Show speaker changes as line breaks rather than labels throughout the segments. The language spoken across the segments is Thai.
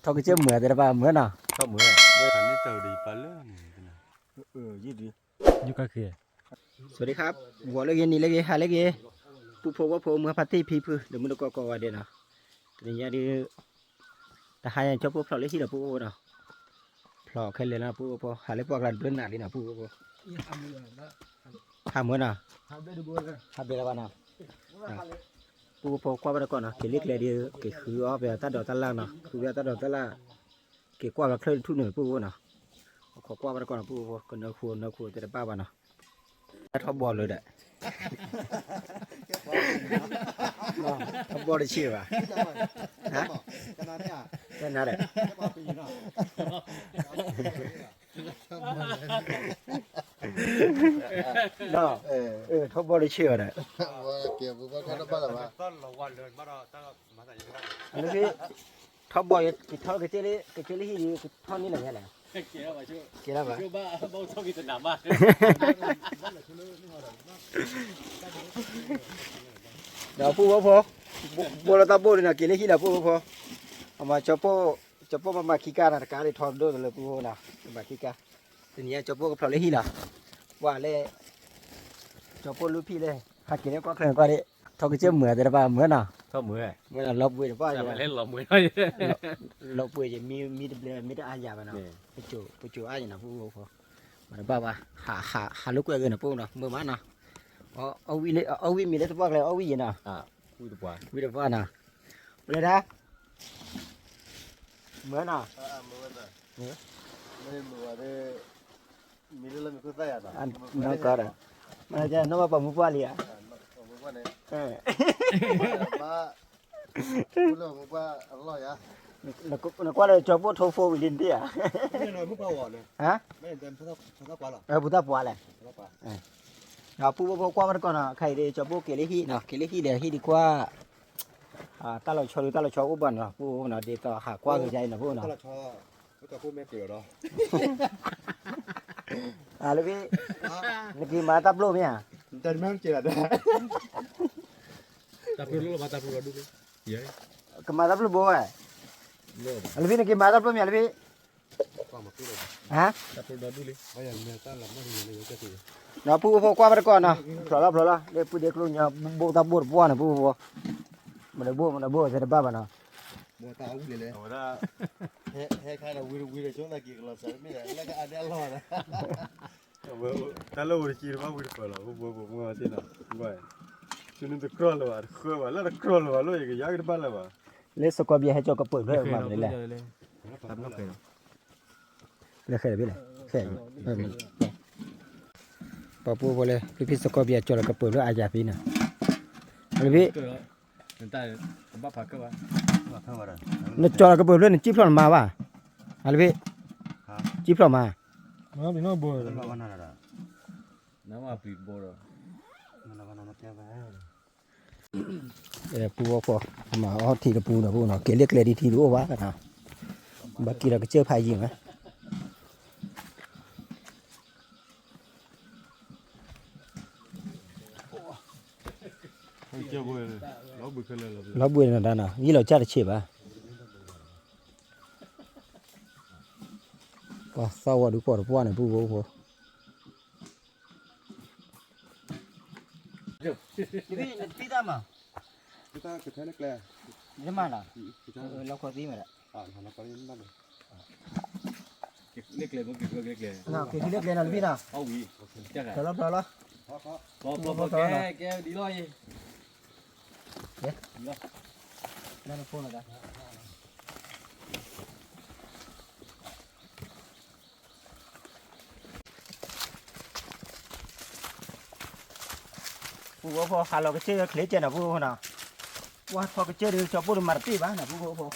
ทอกเชื่อเหมือนแต่ละบ้าเหมือนน่ะชอบเหมือน
อันนี้เต่าดีปลาเลื่อน
ยืดดียุก็คือสวัสดีครับวัวเล็กยันนี่เล็กยันหาเล็กยันผู้พบว่าผมเมื่อพัทที่พีพื้เดี๋ยวมันก็ว่าเดี๋ยวนะทีนี้ดีแต่หายังชอบพวกเราเล็กที่เราพูดเนาะพอแค่เลยนะพูดพอหาเล็กพวกเราเดินหน้าดีนะพูดพอหาเหมือนน่ะหาเบลบ้านน่ะพูดพอคว้าไปก่อนนะเกี่ยเล็กเลยดีเกี่ยคืออ๋อแบบตัดดอกตัดล่างเนาะคือแบบตัดดอกตัดล่างเกี่ยกว่าเราเคยทุนหนึ่งพูดเนาะขอกว่าไปก่อนพูดพอคนเนื้อคูจะได้ป้าบ้านเนาะท็อปบอลเลยแหละท็อปบอลได้ชื่อป่ะฮะแค่นั้นแหละน้อท็อปบอลได้ชื่อแหละ
เกี่ยวกับว่าเขาต้องบ้าหรือว่า
ต้นเราวันเดินมาเราตั้งมาใส่ยังไง
อันนี้ท็อปบอลท็อปกระเจี๊ยที่ท่อนนี้อะไรเนี่ย
เกี่ยวมาช่วย
เกี่ยวป่ะ
ช่วยบ้าบ้าชอบกินสนามบ้าน
เดี๋ยวพูดว่าพอบัวเราตาบัวเลยนะเกี่ยวที่เราพูดว่าพอเอามาจับโป้มาขี้กานะตะการเลยทอดด้วยเลยพูดนะมาขี้กาทีนี้จับโป้กับเราเลยที่ละว่าเลยจับโป้ลูกพี่เลยหากินแล้วก็เคลื่อนก็ได้ทอกเชื่อเหมือนแต่ละบ้าเหมือนน่ะ
ชอบมือ
เหมือนเราบุยแต่ว่า
จะมาเล่นหลอมมือหน่อย
เราบุยจะมีเดบเลยมีแต่อาญาบ้านน่ะไปจูอาญานะพูดพอมันบ้าว่าหาลูกเกินนะพูดนะเมื่อมันนะเอาวิมีได้ทุกวันเลยเอาวินะ
พูดถูกว่า
วิแต่ว่านะเลยนะเหมือนน่ะ
มือน่ะไม่มือได้มีเรื่องมีคู่ใต้อ่ะ
อันนั้นก็ได้มันจะน้องว่ามุกว่าเลยอ่ะ
มุกว่าเนี่ยมาพูดเรื่องมุกว่าอร่อยอ่ะ
แล้วก็เลยจอบโทรโฟวิลินที่อ่ะ
ไม่หน่อยมุกว่าหวานเลย
ฮะ
ไม่เต็มพุทธปลาหรอ
พุทธปลาเลยเราพูดว่าว่ามันก่อนนะใครได้จอบเกลี่ยที่เนาะเกลี่ยที่เดี๋ยวที่ดีกว่าตาเราชอบอุบัติเนาะพูดเนาะเดี๋ยวต่อหากว่าคือใจเนาะพูดเนาะ
ตาเราชอบก็พูดไม่เปลี่ยวหรอ
แล้วพี่นี่มาตับโลมั้ยอ่ะ
แต่ไม่ต้องเจอได้
ตับโลมาตับโลดูเยอะ
ก็มาตับโลบ่อ่ะแล้วพี่นี่มาตับโลมั้ยแล้วพี่ฮะ
ตับโลดูเลย
ว่าอย่างนี้ตั้งหลักไม่ดีเลยก็ถือ
เนาะพูดว่าว่ามันก่อนเนาะพอแล้วเดี๋ยวพูดเด็กลุงเนี่ยโบตับโบบ่นะพูดว่ามันได้โบจะได้บ้าบ่เนาะ
โบตาอุ้ยเลยโอ้ถ้าเฮ้ใครเราวิวช่วงตะกี้เราใส่ไม่ได้แล้วก็อันนี้อร่อยนะ
ถ้าเราวิจิตรว่าวิปลาบัวมาสินะว่าชุนตัวครอลว่าครอลว่าแล้วครอลว่าเลยก็ยากบ้าแล้วว่า
เลสก็เบียให้เจ้าก็เปิดเลยมาเลยแหละ
ตับนกเลย
เลยเคยพี่เลยเคยปะปูพอเลยพี่สกอเบียจอดก็เปิดเลยอาญาพี่น่ะเลยพี่
แต่บ้าผักก็ว่า
นี่จอดก็เปิดเลยนี่จิ๊บพร้อมมาว่ะอะไรพี่จิ๊บพร้อมมา
พี่น้องบัว
น้ำว่าปีบัว
ปูพอมาเอาทีละปูนะพูดเนาะเกลี่ยเลยดีทีรู้ว่ากันนะบักกี้เราก็เจอพายยิงไหม
เจ้าบัวเลยเราบุกเลย
เราบุกนั่นน่ะยี่เราจัดเฉียบอ่ะก็เศร้าดูปอดพวกนี่ปูพอพี่ตามา
พี่ตาคือแค่เล็กเลย
นี่มาล่ะเราขอตีมาละ
เราขอตีมาเลย
เล็กเลยมันเล็กเลย
น่ะเล็กเลยนะพี่น่ะ
เอาวีจังไง
พอแล้ว
พอแกดีร้อย
เอ๊ะนั่นโฟนอะไรปูพอขาเราก็เจอเคล็ดเจนะปูนะว่าพอก็เจอเดี๋ยวชอบปูมาตีบ้างนะปูพอ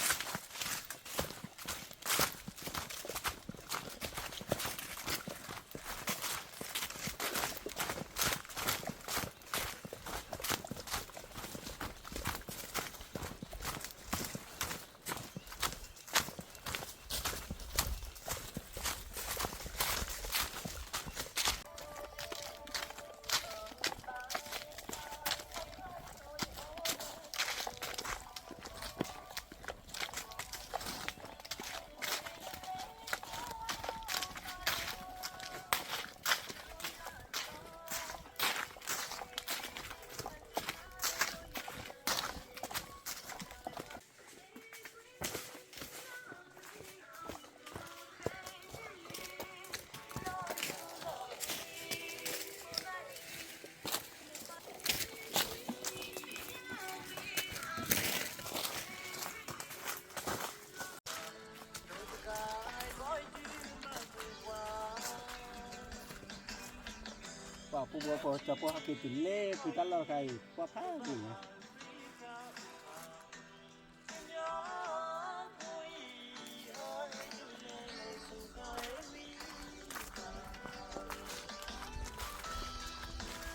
บัวพอจะพอหากินเล่คือตลอดใครกว่าผ้าอยู่นะ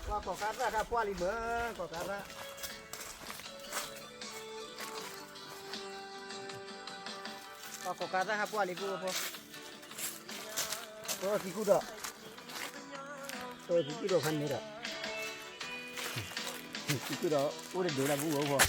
ว่าขอการราคาพวลิเบอร์ขอการราว่าขอการราคาพวลิเบอร์พอตัวที่กูดอกตัวที่กูดอกพันนี่ดอกที่กูดอกกูได้ดูแลกูพอ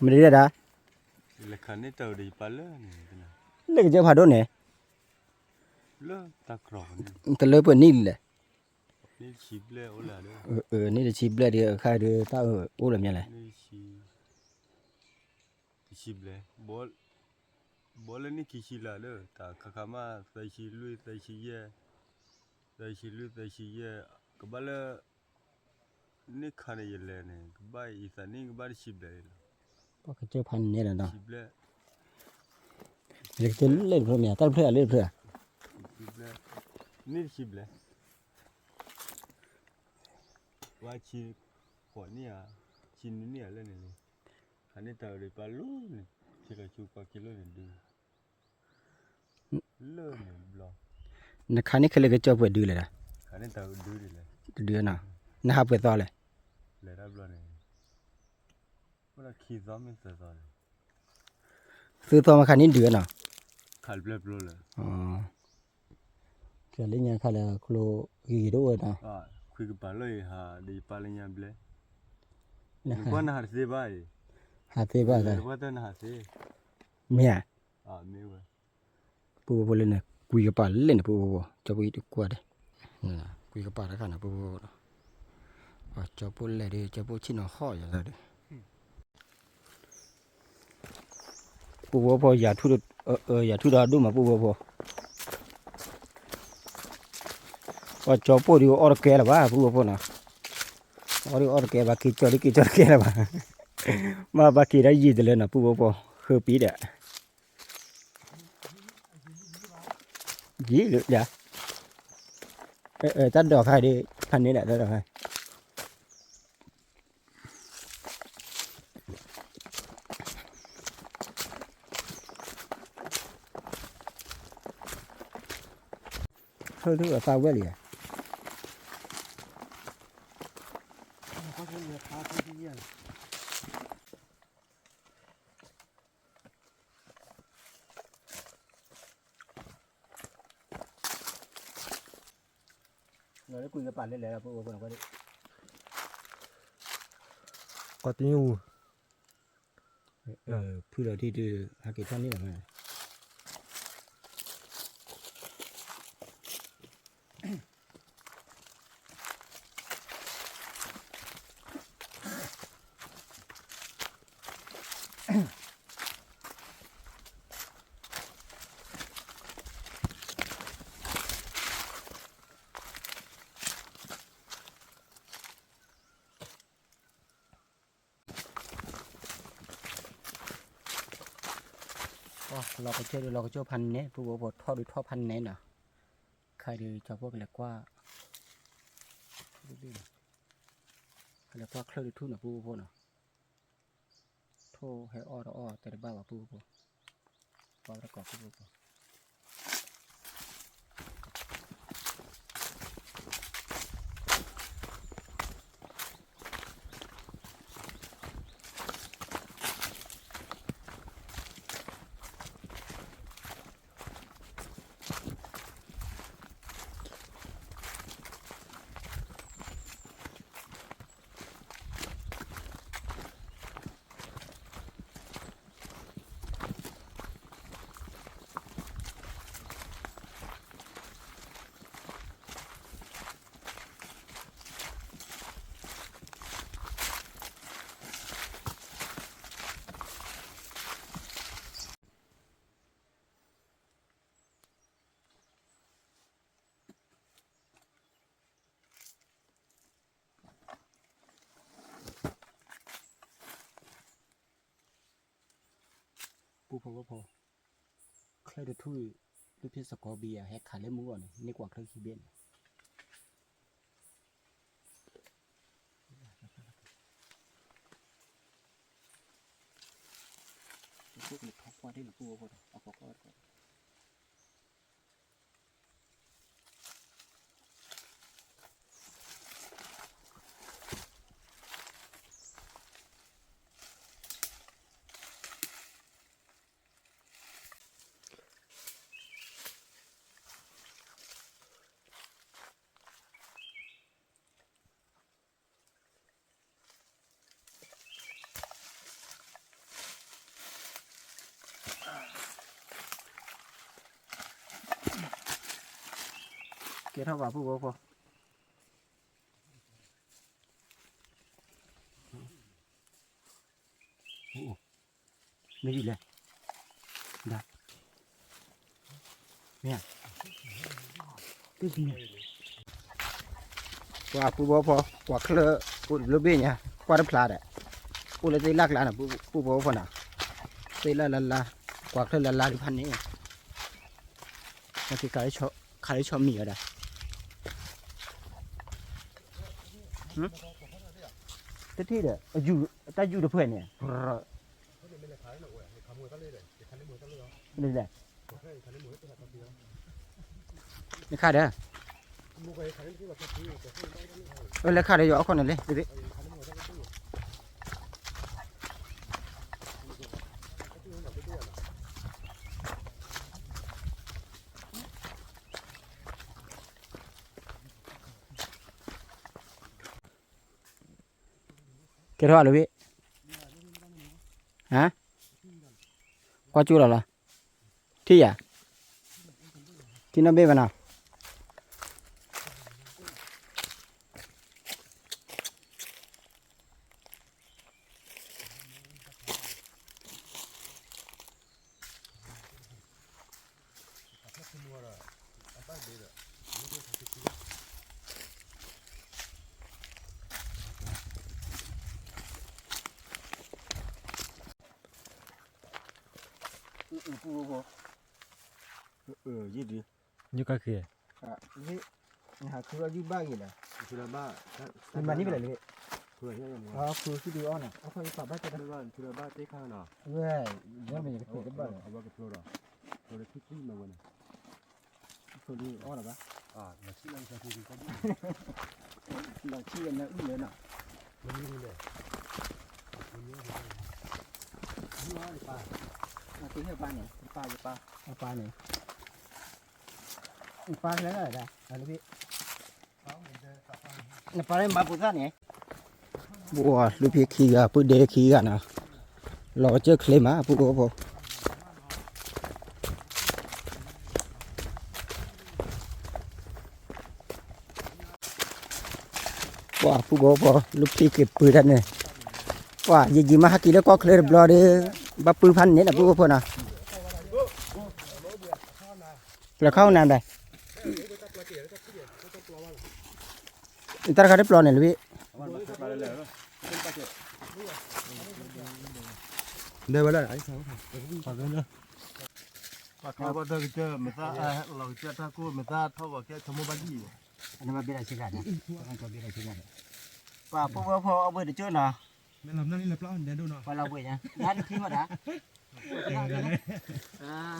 ไม่ได้ด่า
Lekane tahu di pala ni.
เลิกจะพาโดนเนี่ย
Le tak roh ni.
แต่เลยเปิดนี่แหละ
Ni chip le ola le.
นี่จะชิบเลยเดียวใครเดียวตาโอ้แบบนี้แหละ
Ni chip le. Bol ni kishi la le. Ta kakama tai chi lui tai chi ye. Tai chi lui tai chi ye. Kebala ni khane ye le ni. Kebai isa ni kebai chip le.
ก็เจอพันนี่แหละเนาะ
Chip le.
เด็กจะเล่นเพื่อเมียตั้งเพื่อเล่นเพื่อ
Chip le. Ni chip le. Wa chi ko ni a. Chi ni a le ni. Khane tahu di palu ni. Kira cuba kilo ni du. Le ni blo.
นักขันนี่เคยเลยก็เจอเปิดดูเลยนะ
Khane tahu du di le.
เดือนน่ะนะครับเปิดต่อเลย
Le da blo ni. Ora ki zo min se zo le.
ซื้อตัวมาขันนี้เดือนน่ะ
Khal blo blo le.
อ๋อเกิดเล่นยังขันแล้วโคลกี่ด้วยนะ
Ah, kui ke palo ha di palanya ble.
นะ
Ko na har se bai.
หาเตบ้าเลย
Ko ta na har se.
เมีย
Ah, me we.
ปูปูเล่นเนี่ยคุยกับป่าเล่นปูปูจะไปดีกว่าเด้นี่นะคุยกับป่าแล้วกันนะปูปูจะปูเล่ดิจะปูชิ้นห่ออย่างไรดิปูปูพออย่าทุดอย่าทุดาดูมาปูปูว่าจะปูดิออร์แกละบ้าปูปูนะออร์แกบ้ากิจอร์แกละบ้ามาบ้ากิได้ยีดเลยนะปูปูคือปีเด้ยี่หรือเดี๋ยวตัดดอกให้ดิพันนี้แหละตัดดอกให้เฮ้ยดูว่าฟ้าเวลี่อ่ะเราได้คุยกับป่านเล่นแล้วพวกคนก็ได้
Continue.
เพื่อที่จะหาเก็บท่านนี่แหละไงเราก็เชื่อพันเนี้ยผู้บดทอดด้วยทอดพันเนี้ยเนาะใครดูจะพวกเรียกว่าเรียกว่าเคลื่อนทุ่นนะผู้บดเนาะโทให้อ้อแต่บ้าว่าผู้บดบ้าประกอบผู้บด เ ปูพอว่าพอใครจะทุ่ยลูกพี่สกอเบียแฮกขาเล่มมือก่อนนี่กว่าเครื่องคีเบนพวกเล็กทอกว่าได้หรือปูพอเอาพอก่อนเกี่ยวเท่าว่าปูพอโอ้ไม่ดีเลยได้เนี่ยตึ้งเนี่ยว่าปูพอว่าเคลอปูลูเบี้ยเนี่ยกว่าได้พลาดอ่ะปูเลยจะลักล้านอ่ะปูพอน่ะตีละกว่าเคลอละดิพันนี้มันคือขายชอบมีอะไรที่เด้ออยู่แต่อยู่เพื่อนเนี่ยนี่แหละไม่ขาดเด้อแล้วขาดเดี๋ยวเอาคนนั้นเลยดิเกี่ยวกับอะไรพี่ฮะกว่าจูแล้วล่ะที่อ่ะที่นั่นเบ้บ้านะยี่ดี
อยู่ก็คือ
นี่หาคือว่าอยู่บ้านกี่ล่ะ
คือละบ้า
เป็นบ้านนี้เป็นอะไรเลย
คืออะไรอย่างเงี้ย
อ๋อคือที่ดูอ้อนอ่ะเอาไปฝากบ้านจะได้
คือบ้านคือละบ้าเจ๊ข้างน่ะ
เว้ยยังไม่ได้คุยกันบ้านเลย
เอาว่ากับตัวเราตัวเล็กที่มาวัน
คือดูอ้อนหรอปะ
เราชื่ออะไรกันคือก็ได้
เราชี้กันนะอึ้งเลยน่ะ
มันนี่เลยมันนี่เลยนี่ว่าป้า
มาตีให้ป้าเนี่ยป้าอยู่ป้าเอาป้าเนี่ยป้าแล้วอะไรได้อะไรพี่นี่ป้าเนี่ยมาพูดซะเนี่ยบัวลูกพี่ขี้กันพูดเด็กขี้กันนะเราเจอเคลมาพูดก็พอว่าพูดก็พอลูกพี่เก็บปืนได้เนี่ยว่ายิงมาฮักกี้แล้วก็เคลบลอดบับปืนพันเนี่ยนะพูดก็พอนะแล้วเข้าน้ำได้อินเตอร์เขาได้ปลอเนี่ยหรือพี่
เดี๋ยววันนั้นไอ้สาวฝากด้วยนะฝากว่าเธอเจอเมื่อเราเจอถ้ากูเมื่อเท่ากับแค่ชั่วโมงบ้านยี่
อันนี้มาเป็นอะไรสิกันนะมันก็เป็นอะไรสิกันว่าพวกพอเอาเบอร์เจ้าเนาะ
ไม่ลำนั่นนี่เลยเปล่าเดี๋ยวดูหน่อย
พอเราเบอร์ยังได้ที่มาได้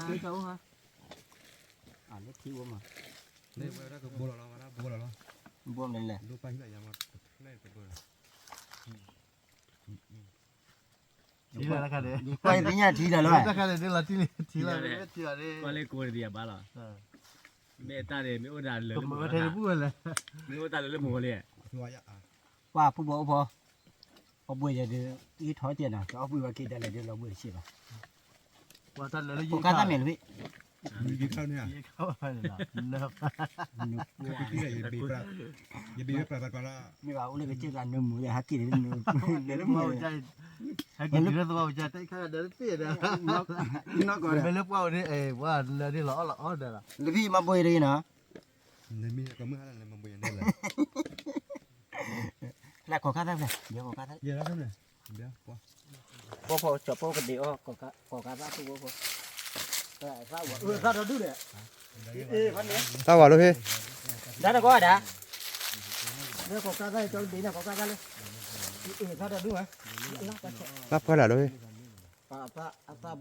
ที่เขาฮะเล็กที่วัวมา
เนี่ยเวลาก็บัวเราละบัวเรา
บวมเลยแหละ
ดูไปที่ไหนยังมาแน่ตัวเบอร์ทีละกันเลย
ไปที่เนี่ยทีละเลย
ทีละกันเลยทีละทีละทีละเลย
ก็เลยกลัวเดียบ้าล่ะเมตาเลยไม่อุดานเลย
ตัวมันเทพูดเลย
ไม่อุดานเลยหมูเลย
ตัวอ่ะ
ว่าผู้บอกพอเอาเบอร์จะเดือที่ถอยเตียนนะก็เอาเบอร์กี่ได้เลยเดี๋ยวเราเบอร์สิบอ่ะ
ว่าท่านเลย
โอกาสตั้งเหม็นพี่
มีกี่ข้าวเนี่ยข้าวอะไรล่ะนะครับที่ไหนบีบอย่าบีบปลาปลา
ไม่ว่าอุเลยไปเจอกันเนื้อหมูเลยฮักกี้เนื้อเนื้อหมู
ใจให้กินเรื่องตัวใจได้ข้าวเดินเปลี่ยนนะ
นอกก่อน
ไม่เลือกว่านี่ว่าเรื่องที่ล้อเด้อล่ะ
แล้วพี่มาเบอร์เลยนะ
ในมีก็เมื่ออะไรมาเบียนได้เลย
แล้วขอค่าตั้งเลยเดี๋ยวขอค่าตั้ง
เยอะแล้วครับเนี่ยเดี๋ยว
พอจบกันดีอ๋อก็การว่าตัวพอแต่ถ้าว่าถ้าเราดูเนี่ยพันนี้
ตาว่าเลยพี่
ได้แล้วก็ได้เดี๋ยวก็การได้จนดีนะก็การเลยถ้าเราดูฮะ
รับก็ได้เลย
ถ้า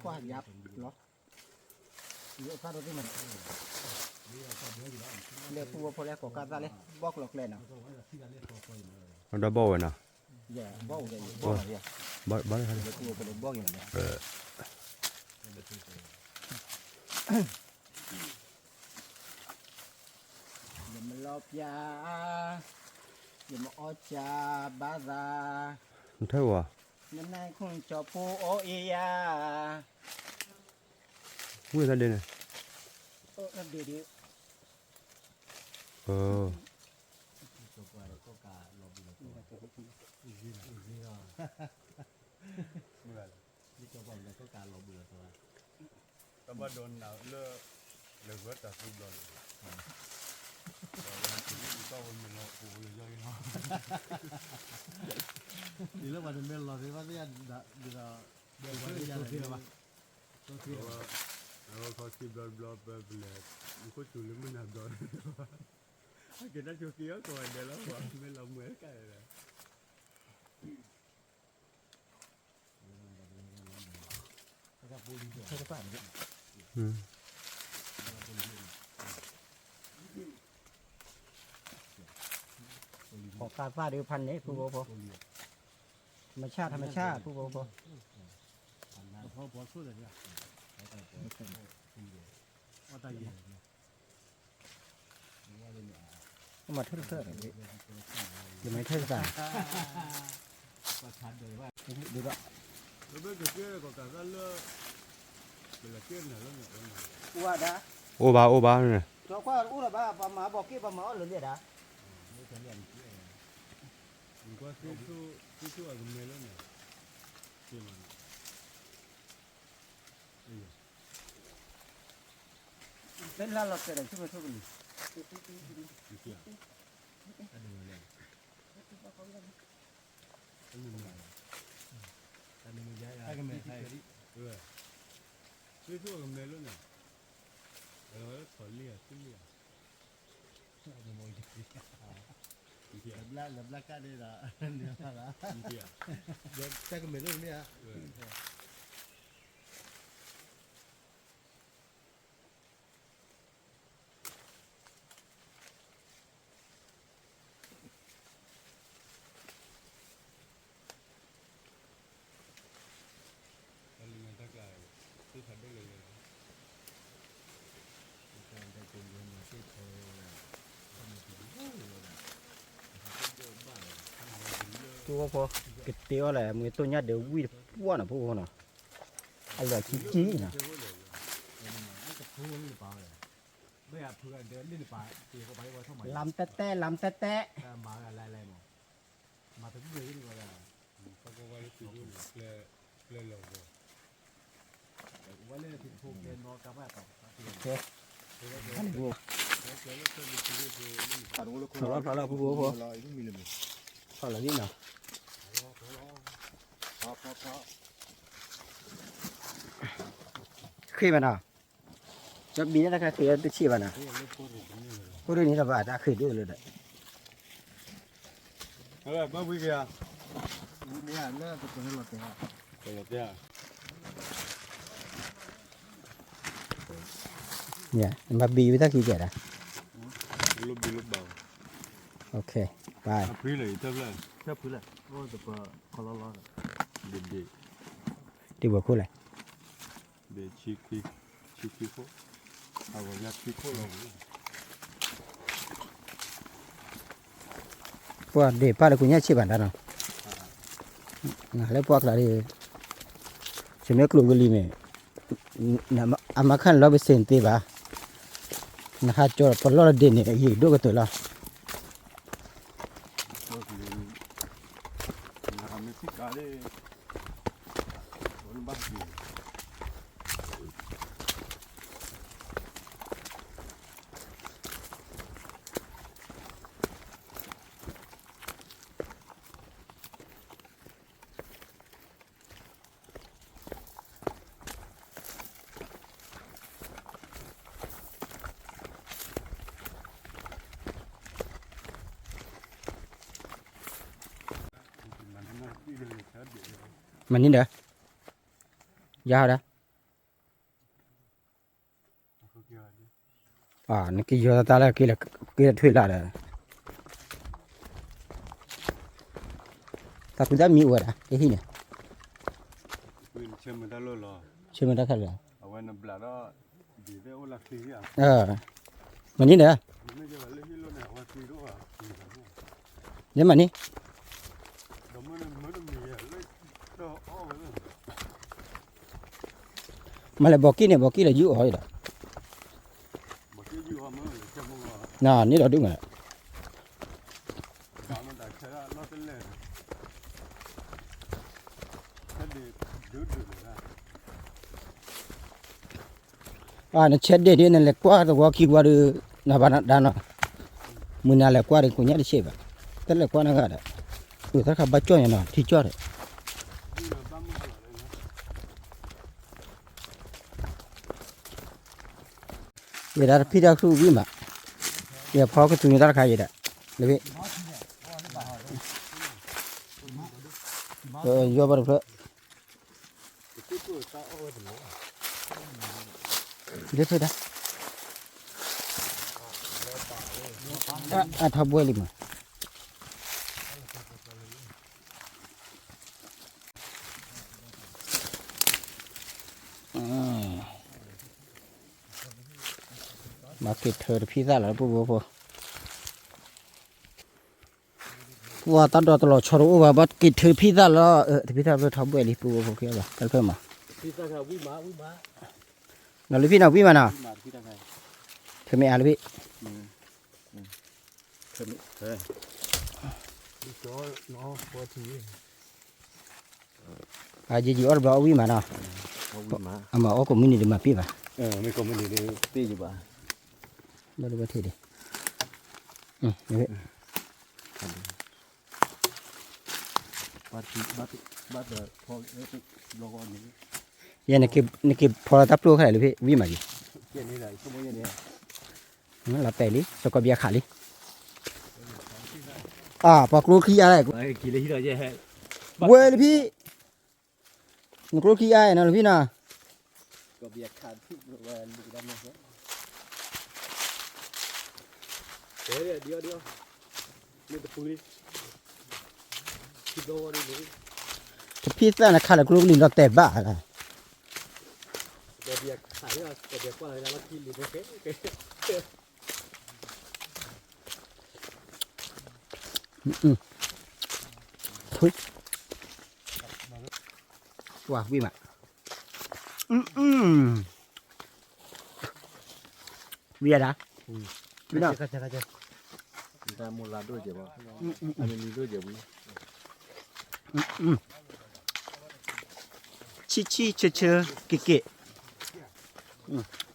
พอหยับเนาะถ้าเราดูมันเดี๋ยวตัวพอแล้วก็การได้เลยบอกหลอกเลยนะ
มันดับเบิลนะ
อย่าบอกเลยบอกเลย
บ่ได้ครับ
เดี๋ยวตัวไปบอกอย่างนี้อย่ามาลบยาอย่ามาออจาบาดา
มันเท่าว่ะ
นั่นนายคงจอปูโอเอีย
อุ้ยนั่นเด่น
นั่นดี
เออ
แต่ว่าโดนหนาวเลิกเลยว่าแต่สุดโดนก็มันเราปูย่อยเนาะ
ดีแล้ววันนี้เราที่ว่าเนี่ยเดี๋ยววันนี้จะเที่ยวป่ะ
แล้วเขาคิดบลอแบบเลยมันก็จุลมันหนักโดนเกิดได้ชูเกี้ยวก่อนเดี๋ยวแล้วว่าไม่เราเหมือนกันเลย
อืม
ขอการฟาดหรือพันนี้ผู้บ่พอธรรมชาติผู้บ่พอ
พอสู้เลยเนี่ยว่าตายเย็น
มาเท่าอย่าไม่เท่ากัน
ประชันเลยว่า
ดูละ
แล้วเมื่อกี้ก็การก็เลิกเป็นละเกี้ยนนะแล้วเนี่ย
ว่าดา
โอบาเนี่ย
จอกว่าอุระบ้าปมาบอกกี้ปมาหรือเนี่ยดา
มันก็สู้อะไรไม่แล้วเนี่ยที่มัน
เป็นลาหลอกเสร็จช่วยช่วยกัน
ให้กันไหมให้
สู้อะไรไม่แล้วเนี่ยแล้วถอนเลี้ยขึ้นเลี้ย
รับรากันได้ละเนี่ยละเดี๋ยวใช้กันไปเรื่องนี้อ่ะ
มันมันทักลายที่ทัดได้เลย
ตัวพอเก็บเตี้ยอะไรมือตัวนี้เดี๋ยววิ่งป้วนอ่ะผู้คนอ่ะอะไรจี้นะ
พูดหรือเปล่าเลยไม่อยากเพื่อนเดินนี่หรือเปล่าตีเข้าไปว่าเท่าไหร่
ลำแต้ลำแต้
มาอะไรหมดมาถึงเรื่องนี้ก็ได้
เขาก็ว่าที่นี่เล่หลอก
ว่าเรื่องที่พูดเป็นนอกกับว่าต่อ
อันนี้พอแล้วผู้พอพอแล้วนี่เนาะขึ้นมาเนาะจะบินนะครับขึ้นไปชี้มาเนาะผู้เรื่องนี้เราบ้าจะขึ้นด้วยเลย
อะไรบ้าวิ่งอ่ะ
เนี่ยน่าจะเป็นหลักเลย
เปิดเนี่ย
เนี่ยมาบีวิธีกี่เจ็ดอ่ะ
ลุบเบา
โอเคไป
พี่เลยเท่าไหร่
แค่พื้นแหละว่าจะเป็นคนละล้อ
เด็ด
ดีกว่าคู่เลย
เด็ดชิคโคเอาไว้ยัดชิคโคลง
พวกเด็กป้าเลยกูเนี่ยชี้บันได้เนาะแล้วพวกเราดิใช่ไหมกลุ่มกุลีเมย์อามาขันเราไปเซ็นตีบ้านะครับจอดปลอดเด่นเนี่ยอีกดูกันตัวละ
ก็คือนะครับไม่สิกาเลยคนบ้าจี
มันนี่เด้อยาวเด้อ นี่กี่ยอดตาละกี่ละถุยละเด้อตาคุณจะมีอวดอ่ะไอ้ที่เนี่ย
Win chem da lo lo.
ชื่อมันได้แค่เลย
Awan blado di de ola ti ya.
มันนี่เด้อ
Ne je le hi lo ne wa ti ro a.
เดี๋ยวมันนี่
Do mo ne mi ya le do o le.
มาเลยบอกกี้เลยอยู่หอยเด้อ
Mo ti ju ha mo le chem mo.
น่ะนี่เราดึงอ่ะ
Ka ma da cha lo te le. Ka de du la.
นี่เช็ดเด็ดนั่นแหละกว่าตัวขี้กว่าดูนะบ้านด้านน่ะมึงน่ะแหละกว่ากูเนี่ยได้เช็ดแบบแต่แหละกว่านั่นก็ได้ตัวถ้าเขาบัดจ้อยน่ะที่จ้อย
Ni lo ba mo la le.
เวลาพี่ดาวสู้วิ่งมาเดี๋ยวพอก็ถึงจะได้ขายอยู่เด้อเลยยอบเพิ่น
Ti ko ta o de lo.
เดี๋ยวเถอะนะทับไว้เลยมั้งมาเก็บเธอพี่ซะแล้วปุ๊บว่าตอนตลอดชอรู้ว่าบัดกิดเธอพี่ซะแล้วพี่ซะเราทับไว้เลยปุ๊บเข้ามากันเพิ่มมา
พี่ตาเขาวิ่งมา
นั่นเลยพี่น่ะวิ่งมาน่ะ
มาพี่ตาเขา
เธอไม่อ่านเลยพี่
พี่โจ้น้องปวดที
จีออร์บวิ่งมาน่ะ
เขาวิ่งมา
เอามาออกก็มินิเดี๋ยวมาพี่ป่ะ
ไม่ก็ไม่ได้ตีอยู่บ้า
ไม่รู้ว่าที่ดินี่พี่
บัดเดอร์พอลงอันนี้
ยันนี่คือพอตับตัวขนาดเลยพี่วิ่งมาดิ
เกี่ยนี่ไหนก็ไม่เนี่ย
เราไปลิสกอเบียขาลิปอกลูกขี้อะไร
ไอ้กี่เลยที่เราแย่
เว้ยพี่ลูกขี้อะไรนะพี่น่ะ
ก็เบียดขาดที่แวนดูด้านนี้เดี๋ยวนี่ตะปูนี่คิดดูว่าดู
พี่ซ่านะขาดลูกลิ้นเราแต่บ้าอะไร
เบียดขายอ่ะเบียดว่าอะไรนะว่ากินหรือไม่
ทุยว้าวิ่งมาเวียนะพี่น้อง
ก็จะตามมูลาด้วยเดี๋ยวอันนี้ด้วยเดี๋ยว
ชี้เชอเก๋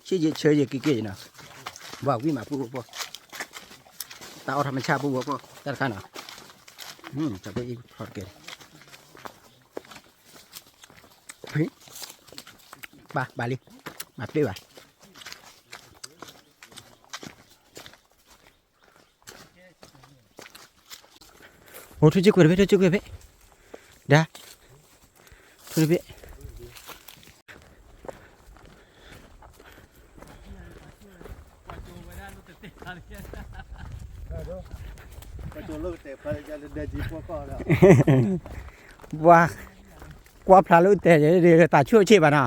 ชี้เชอเก๋นะว้าวิ่งมาปุ๊บตาเอาธรรมชาติปุ๊บตัดขาหน่ะจะไปอีกพอดเก๋เฮ้ยบาลีมาเปรี้ยวโอ้ทุกข์เกิดไปเด้อทุกข์ไป
ก็ตัวเลิกแต่พอจะเดินจีพวกก็แล้ว
ว่ากว่าพลาลุแต่เดี๋ยวตาชั่วชีพอ่ะนะ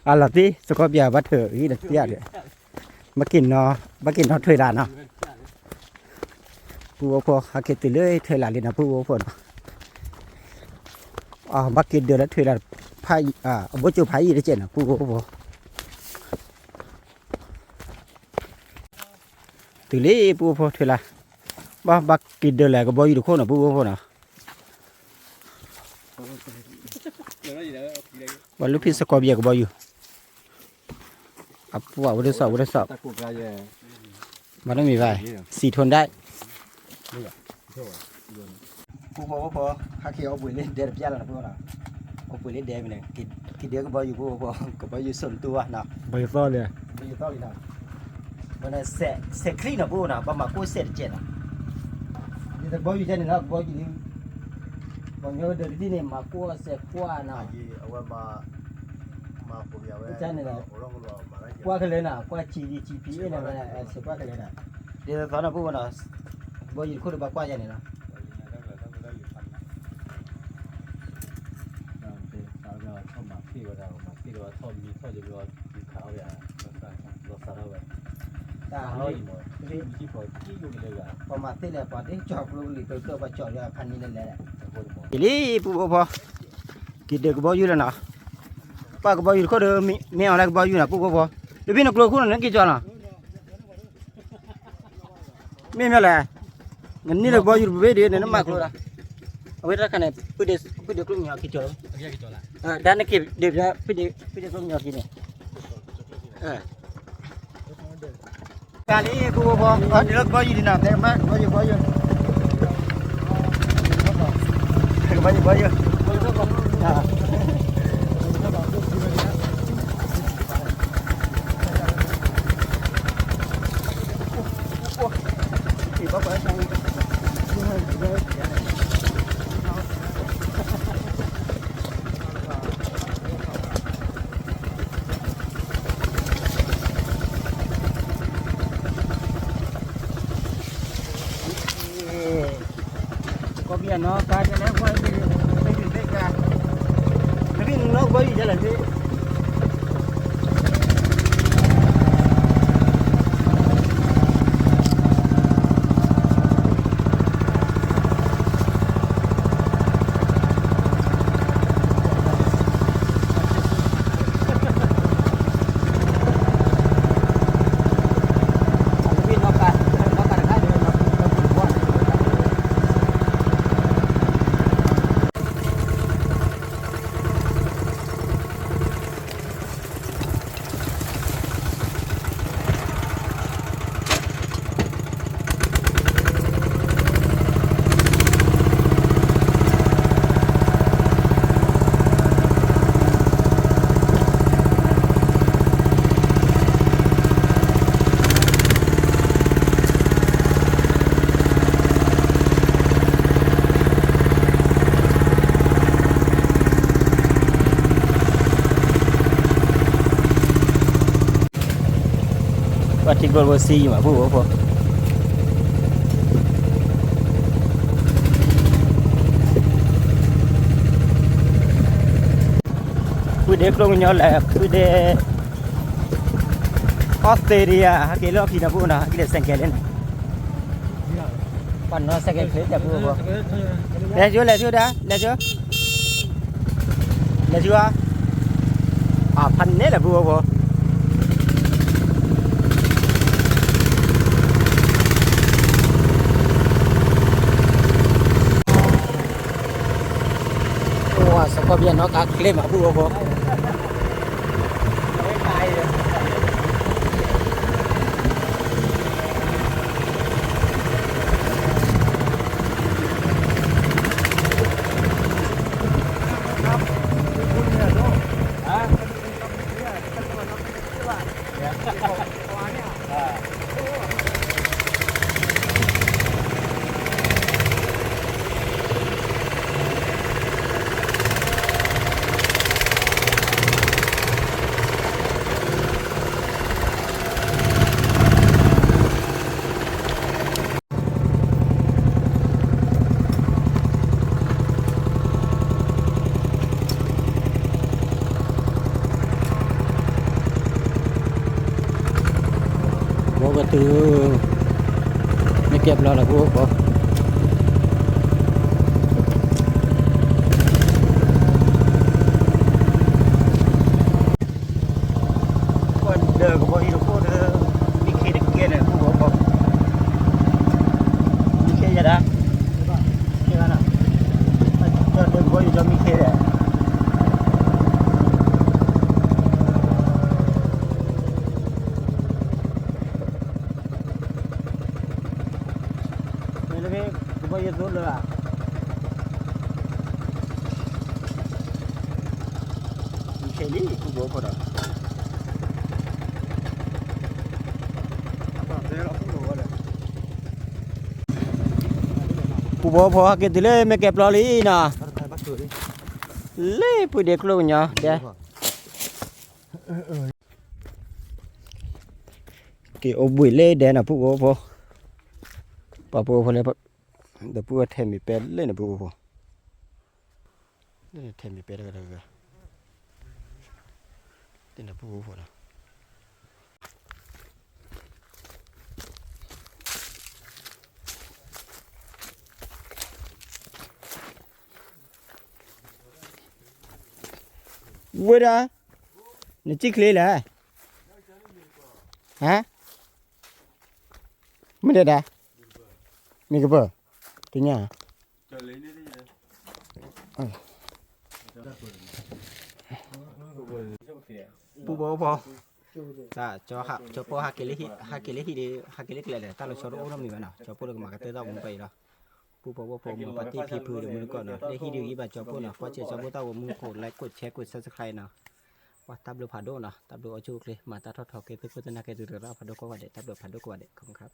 อะไรที่สกอเบียบัตเถอที่เดียดมากินเนาะถอยหลานเนาะผู้พอหาเกติเลยถอยหลานเลยนะผู้พอมากินเดือนละถอยหลานพายบ่จูพายได้เจนนะผู้พอติเลยผู้พอถอยหลานบักกินเดือนละก็บ่อยู่ทุกคนนะผู้พอนะวันลูกพี่สกอเบียก็บ่อยู่ผู้ว่าวันที่สอบ
ตะกุกอะไร
มันต้องมีไว้4 ทนได้ ผู้พอหาเขียวบุยเล่นเดือดพิจารณาพวกเราเอาบุยเล่นเดือดไปเนี่ยกินเดือดก็บ่อยู่ผู้พอก็บ่อยู่ส่วนตัวเนาะ
ไปซ่อนเลย
บ่อยู่ต่อเลยเนาะมันเสคลีนะผู้เนาะบ่มากู้เสร็จเจ็ดเนาะนี่แต่บ่อยู่เจ็ดเนาะบ่อยู่บ่เยอะเดือดที่นี่มากู้เสร็จกู้เนาะ
Allí, agua más podía ver.
กู้กันเลยนะกู้GPA เนี่ยมันเสร็จกู้กันเลยนะเดี๋ยวตอนนั้นผู้เนาะบ่อยู่คนบ่กู้เจ็ดเนาะ
เราชอบหมักที่เราหมักที่เราชอบมีชอบจะมีขาวอย่างเราสารวัตร
ตา
ขาว
เฮ้ย
อีกหน่อยที่พอที่อยู่เลยอ่ะ
พอมาติแล้วพอที่จอบลงหรือก็บ่จอดแล้วคันนี้นั่นแหละ
คนมอง
อีลี่ผู้พอกินเด็กก็บ่อยู่แล้วเนาะป้าก็บ่อยู่ก็เด้อมีอะไรก็บ่อยู่นะผู้พอเดี๋ยวพี่นักกลัวคุณนั่นกี่จอน่ะมีแม่แหละงั้นนี่เลยบ่อยู่เวเดียวนั่นมากลัวละเอาไว้รักกันเนี่ยพี่เด็กกลุ่มยากี่จอ
เรียกกี่ตัวละ
ด้านนี้เก็บเดี๋ยวพี่เด็กกลุ่มยากี่เนี่ยการนี้ผู้พอเดี๋ยวบ่อยู่ดีนะแต่มาบ่อยู่บ่อยู่อ่าcó biển nó cái cho nó quay đi đây cả cái biển nó quay cho là gìว่าที่กอลซีมาผู้พอผู้เด็กลงยอแหละผู้เด็กออสเตรเลียฮักเกลอพี่นะผู้นะกิเลสเซนเกเลนปันนอสเกลเคลจะผู้พอแล้วจูด้าแล้วจูพันเนี่ยแหละผู้พอสกอเบียนเนาะกักเล่มอ่ะผู้บ่บ่ไม่ตายเลยก็ตือไม่เก็บแล้วล่ะพวกผมคนเดินก็บอกอีกพวกเดินมีเคเด็กเกเนี่ยพวกผมมีเคจะได้เคกันอ่ะเดินก็บอกอีกจะมีเคเนี่ยLebih kebanyakan dulu lah. ลี่ผู้บ่พอดอก ผู้บ่พอเก็บติเลยไม่เก็บรอลีน่ะเลยผู้เด็กลูกเนาะเด้เกี่ยวบุยเลยเด้น่ะผู้บ่พอปะผู้พอเลยเดี๋ยวผู้เทมีเป็ดเลยน่ะผู้บ่พอนี่เทมีเป็ดก็ได้ก็นี่น่ะผู้บ่พอนะวัวดานี่จิกเลยแหละฮะไม่ได้ด่ามีกระเป๋าที่เนี่ย
cho lấy đi đi
ปูโบพอจ้าจอหักจอปอหักเกลิฮิหักเกลิฮิดีหักเกลิกเลยตาเราชอบโอ้น้ำมีมันเนาะจอปูเรามากันเตอร์ต้องไปเนาะปูโบว่าผมปฏิพีพือเดี๋ยวมือก่อนเนาะได้ฮิดีกี่บาทจอปูเนาะพอเจอจอปูเต้ามือกดไลค์กดแชร์กดซับสไครต์เนาะว่าตับดูผ่านโดเนาะตับดูเอาจุกเลยมาตาทอดทอเกตุโฆษณาเกตุเรือพาโดก็ว่าเด็ดตับดูผ่านโดก็ว่าเด็ดขอบคุณครับ